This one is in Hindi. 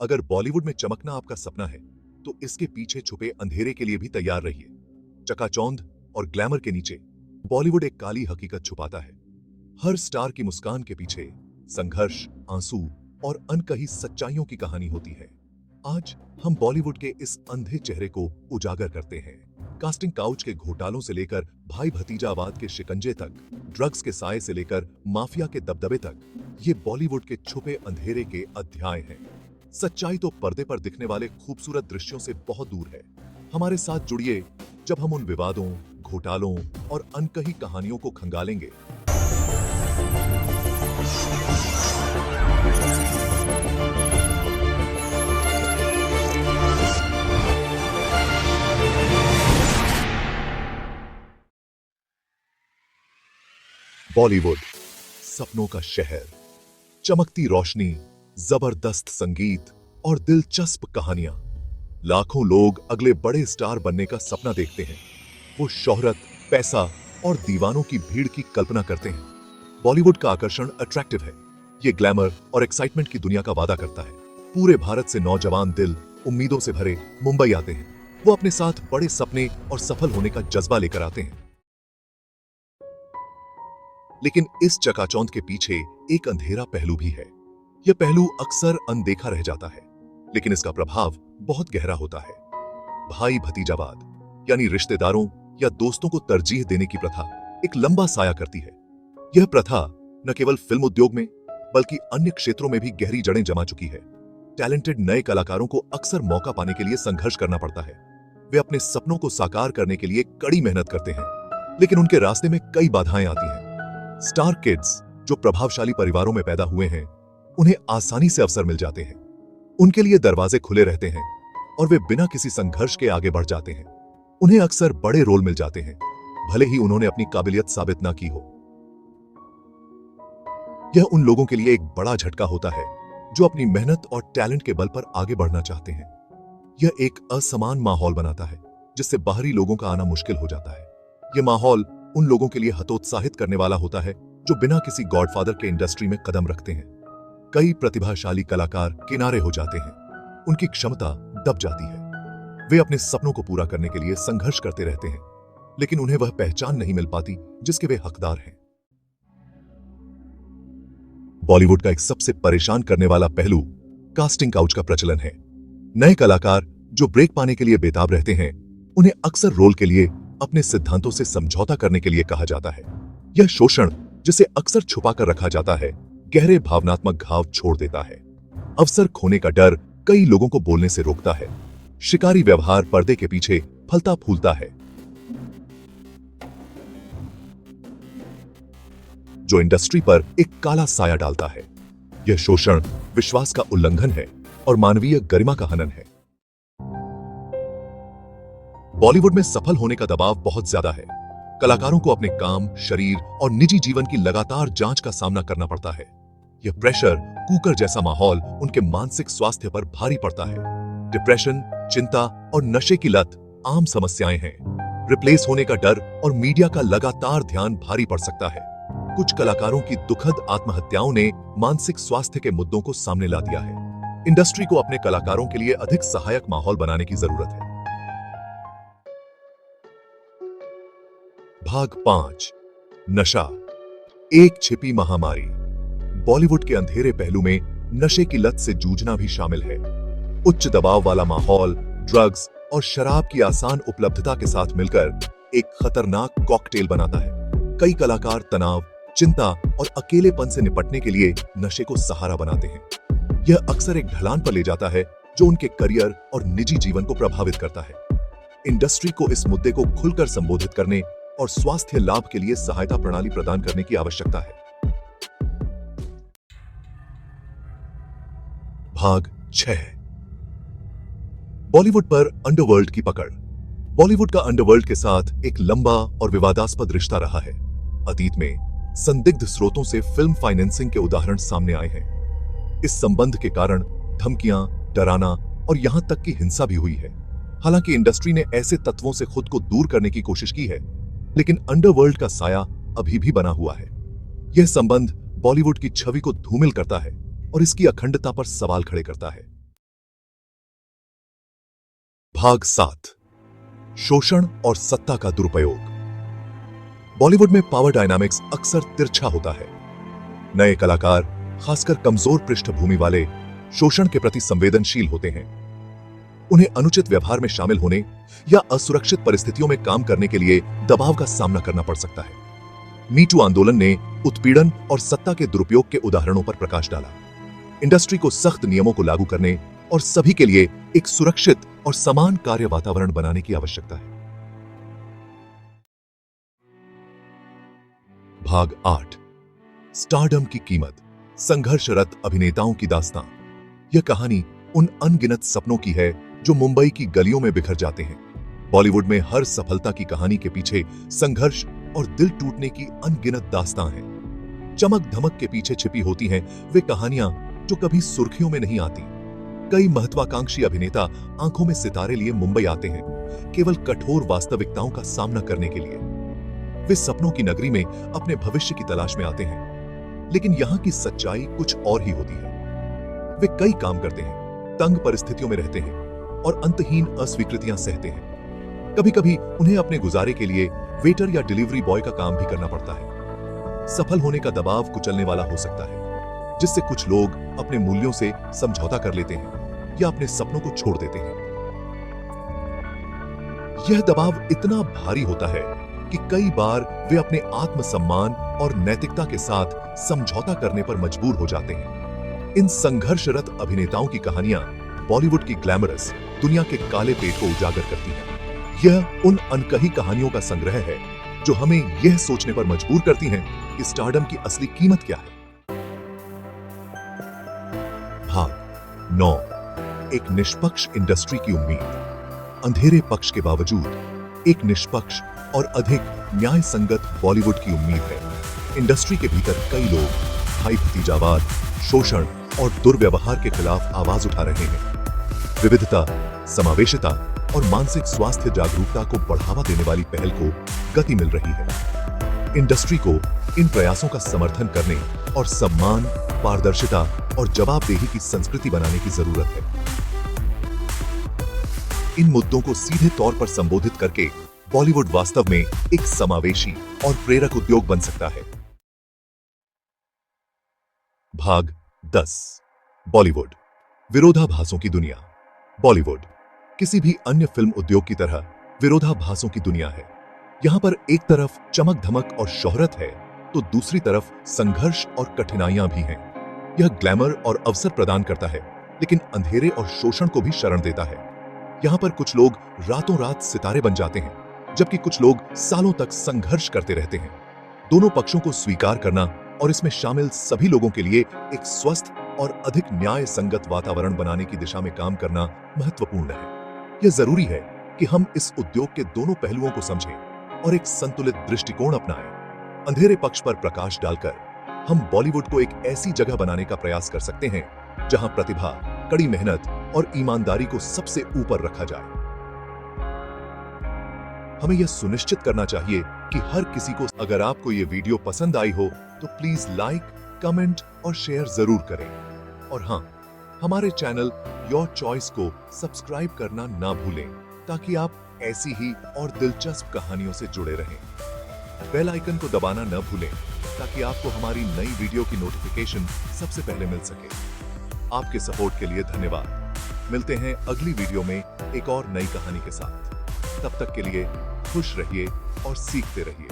अगर बॉलीवुड में चमकना आपका सपना है, तो इसके पीछे छुपे अंधेरे के लिए भी तैयार रहिए। चकाचौंध और ग्लैमर के नीचे बॉलीवुड एक काली हकीकत छुपाता है। हर स्टार की मुस्कान के पीछे संघर्ष, आंसू और अनकही सच्चाइयों की कहानी होती है। आज हम बॉलीवुड के इस अंधे चेहरे को उजागर करते हैं। कास्टिंग काउच के घोटालों से लेकर भाई भतीजावाद के शिकंजे तक, ड्रग्स के साए से लेकर माफिया के दबदबे तक, ये बॉलीवुड के छुपे अंधेरे के अध्याय हैं। सच्चाई तो पर्दे पर दिखने वाले खूबसूरत दृश्यों से बहुत दूर है। हमारे साथ जुड़िए जब हम उन विवादों, घोटालों और अनकही कहानियों को खंगालेंगे। बॉलीवुड, सपनों का शहर, चमकती रोशनी, जबरदस्त संगीत और दिलचस्प कहानियां। लाखों लोग अगले बड़े स्टार बनने का सपना देखते हैं। वो शोहरत, पैसा और दीवानों की भीड़ की कल्पना करते हैं। बॉलीवुड का आकर्षण अट्रैक्टिव है। ये ग्लैमर और एक्साइटमेंट की दुनिया का वादा करता है। पूरे भारत से नौजवान दिल उम्मीदों से भरे मुंबई आते हैं। वो अपने साथ बड़े सपने और सफल होने का जज्बा लेकर आते हैं। लेकिन इस चकाचौंध के पीछे एक अंधेरा पहलू भी है। यह पहलू अक्सर अनदेखा रह जाता है, लेकिन इसका प्रभाव बहुत गहरा होता है। भाई भतीजावाद, यानी रिश्तेदारों या दोस्तों को तरजीह देने की प्रथा एक लंबा साया करती है। यह प्रथा न केवल फिल्म उद्योग में, बल्कि अन्य क्षेत्रों में भी गहरी जड़ें जमा चुकी है। टैलेंटेड नए कलाकारों को अक्सर मौका पाने के लिए संघर्ष करना पड़ता है। वे अपने सपनों को साकार करने के लिए कड़ी मेहनत करते हैं, लेकिन उनके रास्ते में कई बाधाएं आती हैं। स्टार किड्स, जो प्रभावशाली परिवारों में पैदा हुए हैं, उन्हें आसानी से अवसर मिल जाते हैं। उनके लिए दरवाजे खुले रहते हैं और वे बिना किसी संघर्ष के आगे बढ़ जाते हैं। उन्हें अक्सर बड़े रोल मिल जाते हैं, भले ही उन्होंने अपनी काबिलियत साबित ना की हो। यह उन लोगों के लिए एक बड़ा झटका होता है जो अपनी मेहनत और टैलेंट के बल पर आगे बढ़ना चाहते हैं। यह एक असमान माहौल बनाता है, जिससे बाहरी लोगों का आना मुश्किल हो जाता है। यह माहौल उन लोगों के लिए हतोत्साहित करने वाला होता है जो बिना किसी गॉडफादर के इंडस्ट्री में कदम रखते हैं। कई प्रतिभाशाली कलाकार किनारे हो जाते हैं, उनकी क्षमता दब जाती है। वे अपने सपनों को पूरा करने के लिए संघर्ष करते रहते हैं, लेकिन उन्हें वह पहचान नहीं मिल पाती जिसके वे हकदार हैं। बॉलीवुड का एक सबसे परेशान करने वाला पहलू कास्टिंग काउच का प्रचलन है। नए कलाकार जो ब्रेक पाने के लिए बेताब रहते हैं, उन्हें अक्सर रोल के लिए अपने सिद्धांतों से समझौता करने के लिए कहा जाता है। यह शोषण, जिसे अक्सर छुपा कर रखा जाता है, गहरे भावनात्मक घाव छोड़ देता है। अवसर खोने का डर कई लोगों को बोलने से रोकता है। शिकारी व्यवहार पर्दे के पीछे फलता फूलता है, जो इंडस्ट्री पर एक काला साया डालता है। यह शोषण विश्वास का उल्लंघन है और मानवीय गरिमा का हनन है। बॉलीवुड में सफल होने का दबाव बहुत ज्यादा है। कलाकारों को अपने काम, शरीर और निजी जीवन की लगातार जांच का सामना करना पड़ता है। यह प्रेशर कुकर जैसा माहौल उनके मानसिक स्वास्थ्य पर भारी पड़ता है। डिप्रेशन, चिंता और नशे की लत आम समस्याएं हैं। रिप्लेस होने का डर और मीडिया का लगातार ध्यान भारी पड़ सकता है। कुछ कलाकारों की दुखद आत्महत्याओं ने मानसिक स्वास्थ्य के मुद्दों को सामने ला दिया है। इंडस्ट्री को अपने कलाकारों के लिए अधिक सहायक माहौल बनाने की जरूरत है। भाग 5, नशा, एक छिपी महामारी। बॉलीवुड के अंधेरे पहलू में नशे की लत से जूझना भी शामिल है। उच्च दबाव वाला माहौल, ड्रग्स और शराब की आसान उपलब्धता के साथ मिलकर एक खतरनाक कॉकटेल बनाता है। कई कलाकार तनाव, चिंता और अकेलेपन से निपटने के लिए नशे को सहारा बनाते हैं। यह अक्सर एक ढलान पर ले जाता है जो उनके करियर और निजी जीवन को प्रभावित करता है। इंडस्ट्री को इस मुद्दे को खुलकर संबोधित करने और स्वास्थ्य लाभ के लिए सहायता प्रणाली प्रदान करने की आवश्यकता है। भाग 6, बॉलीवुड पर अंडरवर्ल्ड की पकड़। बॉलीवुड का अंडरवर्ल्ड के साथ एक लंबा और विवादास्पद रिश्ता रहा है। अतीत में संदिग्ध स्रोतों से फिल्म फाइनेंसिंग के उदाहरण सामने आए हैं। इस संबंध के कारण धमकियां, डराना और यहां तक कि हिंसा भी हुई है। हालांकि इंडस्ट्री ने ऐसे तत्वों से खुद को दूर करने की कोशिश की है, लेकिन अंडरवर्ल्ड का साया अभी भी बना हुआ है। यह संबंध बॉलीवुड की छवि को धूमिल करता है और इसकी अखंडता पर सवाल खड़े करता है। भाग 7 शोषण और सत्ता का दुरुपयोग। बॉलीवुड में पावर डायनामिक्स अक्सर तिरछा होता है। नए कलाकार, खासकर कमजोर पृष्ठभूमि वाले, शोषण के प्रति संवेदनशील होते हैं। उन्हें अनुचित व्यवहार में शामिल होने या असुरक्षित परिस्थितियों में काम करने के लिए दबाव का सामना करना पड़ सकता है। मी टू आंदोलन ने उत्पीड़न और सत्ता के दुरुपयोग के उदाहरणों पर प्रकाश डाला। इंडस्ट्री को सख्त नियमों को लागू करने और सभी के लिए एक सुरक्षित और समान कार्य वातावरण बनाने की आवश्यकता है। भाग 8 स्टारडम की कीमत, संघर्षरत अभिनेताओं की दास्तां। यह कहानी उन अनगिनत सपनों की है जो मुंबई की गलियों में बिखर जाते हैं। बॉलीवुड में हर सफलता की कहानी के पीछे संघर्ष और दिल टूटने की अनगिनत दास्तां हैं। चमक धमक के पीछे छिपी होती हैं वे कहानियां जो कभी सुर्खियों में नहीं आती। कई महत्वाकांक्षी अभिनेता आंखों में सितारे लिए मुंबई आते हैं, केवल कठोर वास्तविकताओं का सामना करने के लिए। वे सपनों की नगरी में अपने भविष्य की तलाश में आते हैं, लेकिन यहां की सच्चाई कुछ और ही होती है। वे कई काम करते हैं, तंग परिस्थितियों में रहते हैं और अंतहीन अस्वीकृतियां सहते हैं। कभी कभी उन्हें अपने गुजारे के लिए वेटर या डिलीवरी बॉय का काम भी करना पड़ता है। सफल होने का दबाव कुचलने वाला हो सकता है, जिससे कुछ लोग अपने मूल्यों से समझौता कर लेते हैं या अपने सपनों को छोड़ देते हैं। यह दबाव इतना भारी होता है कि कई बार वे अपने आत्मसम्मान और नैतिकता के साथ समझौता करने पर मजबूर हो जाते हैं। इन संघर्षरत अभिनेताओं की कहानियां बॉलीवुड की ग्लैमरस दुनिया के काले पेट को उजागर करती हैं। यह उन अनकही कहानियों का संग्रह है जो हमें यह सोचने पर मजबूर करती हैं कि स्टारडम की असली कीमत क्या है। भाग 9 एक निष्पक्ष इंडस्ट्री की उम्मीद। अंधेरे पक्ष के बावजूद एक निष्पक्ष और अधिक न्याय संगत बॉलीवुड की उम्मीद है। इंडस्ट्री के भीतर कई लोग भाई भतीजावाद, शोषण और दुर्व्यवहार के खिलाफ आवाज उठा रहे हैं। विविधता, समावेशिता और मानसिक स्वास्थ्य जागरूकता को बढ़ावा देने वाली पहल को गति मिल रही है। इंडस्ट्री को इन प्रयासों का समर्थन करने और सम्मान, पारदर्शिता और जवाबदेही की संस्कृति बनाने की जरूरत है। इन मुद्दों को सीधे तौर पर संबोधित करके बॉलीवुड वास्तव में एक समावेशी और प्रेरक उद्योग बन सकता है। भाग 10 बॉलीवुड विरोधाभासों की दुनिया। बॉलीवुड किसी भी अन्य फिल्म उद्योग की तरह विरोधाभासों की दुनिया है। यहां पर एक तरफ चमक धमक और शोहरत है तो दूसरी तरफ संघर्ष और कठिनाइयां भी हैं। यह ग्लैमर और अवसर प्रदान करता है, लेकिन अंधेरे और शोषण को भी शरण देता है। यहां पर कुछ लोग रातों रात सितारे बन जाते हैं, जबकि कुछ लोग सालों तक संघर्ष करते रहते हैं। दोनों पक्षों को स्वीकार करना और इसमें शामिल सभी लोगों के लिए एक स्वस्थ और अधिक न्याय संगत वातावरण बनाने की दिशा में काम करना महत्वपूर्ण है। यह जरूरी है कि हम इस उद्योग के दोनों पहलुओं को समझें और एक संतुलित दृष्टिकोण अपनाएं। अंधेरे पक्ष पर प्रकाश डालकर हम बॉलीवुड को एक ऐसी जगह बनाने का प्रयास कर सकते हैं जहां प्रतिभा, कड़ी मेहनत और ईमानदारी को सबसे ऊपर रखा जाए। हमें यह सुनिश्चित करना चाहिए कि हर किसी को, अगर आपको यह वीडियो पसंद आई हो तो प्लीज लाइक, कमेंट और शेयर जरूर करें। और हां, हमारे चैनल योर चॉइस को सब्सक्राइब करना ना भूलें ताकि आप ऐसी ही और दिलचस्प कहानियों से जुड़े रहें। बेल आइकन को दबाना न भूलें ताकि आपको हमारी नई वीडियो की नोटिफिकेशन सबसे पहले मिल सके। आपके सपोर्ट के लिए धन्यवाद। मिलते हैं अगली वीडियो में एक और नई कहानी के साथ। तब तक के लिए खुश रहिए और सीखते रहिए।